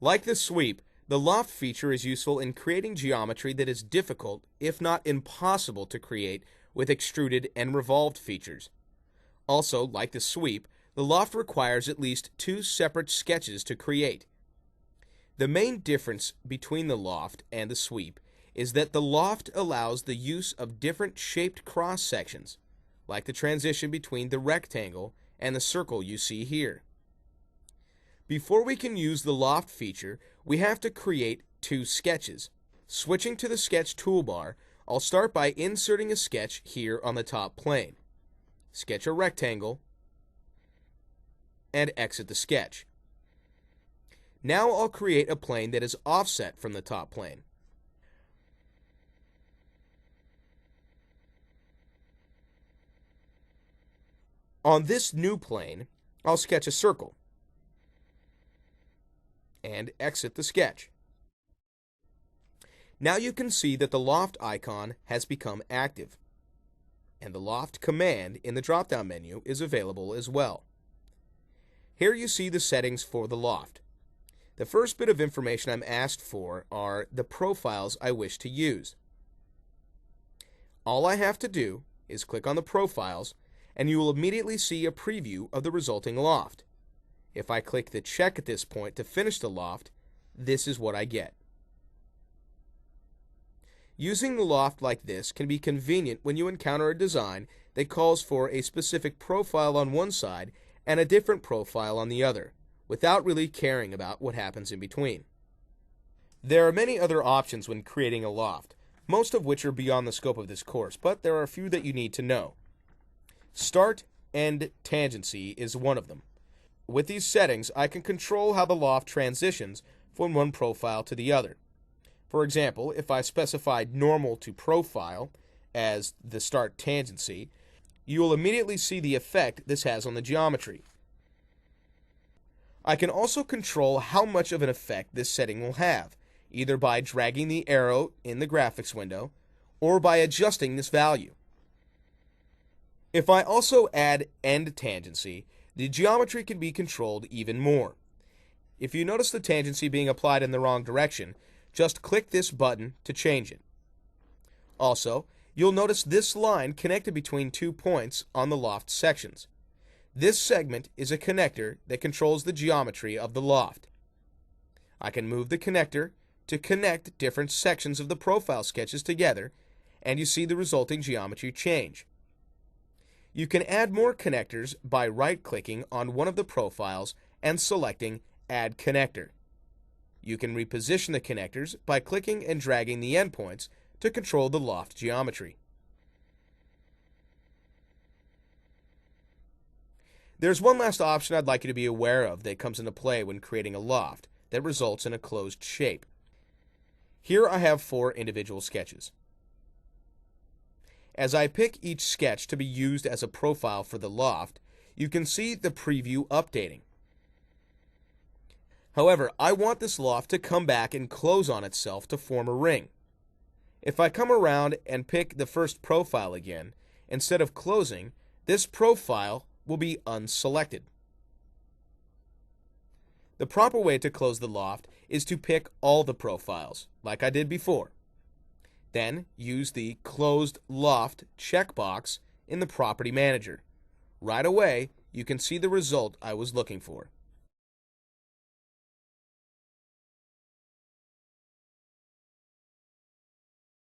Like the sweep, the loft feature is useful in creating geometry that is difficult, if not impossible, to create with extruded and revolved features. Also, like the sweep, the loft requires at least two separate sketches to create. The main difference between the loft and the sweep is that the loft allows the use of different shaped cross sections, like the transition between the rectangle and the circle you see here. Before we can use the loft feature, we have to create two sketches. Switching to the sketch toolbar, I'll start by inserting a sketch here on the top plane. Sketch a rectangle and exit the sketch. Now I'll create a plane that is offset from the top plane. On this new plane, I'll sketch a circle and exit the sketch. Now you can see that the loft icon has become active, and the loft command in the drop-down menu is available as well. Here you see the settings for the loft. The first bit of information I'm asked for are the profiles I wish to use. All I have to do is click on the profiles, and you will immediately see a preview of the resulting loft. If I click the check at this point to finish the loft, this is what I get. Using the loft like this can be convenient when you encounter a design that calls for a specific profile on one side and a different profile on the other, without really caring about what happens in between. There are many other options when creating a loft, most of which are beyond the scope of this course, but there are a few that you need to know. Start and tangency is one of them. With these settings, I can control how the loft transitions from one profile to the other. For example, if I specified normal to profile as the start tangency, you will immediately see the effect this has on the geometry. I can also control how much of an effect this setting will have, either by dragging the arrow in the graphics window or by adjusting this value. If I also add end tangency, the geometry can be controlled even more. If you notice the tangency being applied in the wrong direction, just click this button to change it. Also, you'll notice this line connected between 2 points on the loft sections. This segment is a connector that controls the geometry of the loft. I can move the connector to connect different sections of the profile sketches together, and you see the resulting geometry change. You can add more connectors by right-clicking on one of the profiles and selecting Add Connector. You can reposition the connectors by clicking and dragging the endpoints to control the loft geometry. There's one last option I'd like you to be aware of that comes into play when creating a loft that results in a closed shape. Here I have 4 individual sketches. As I pick each sketch to be used as a profile for the loft, you can see the preview updating. However, I want this loft to come back and close on itself to form a ring. If I come around and pick the first profile again, instead of closing, this profile will be unselected. The proper way to close the loft is to pick all the profiles, like I did before. Then use the Closed Loft checkbox in the Property Manager. Right away, you can see the result I was looking for.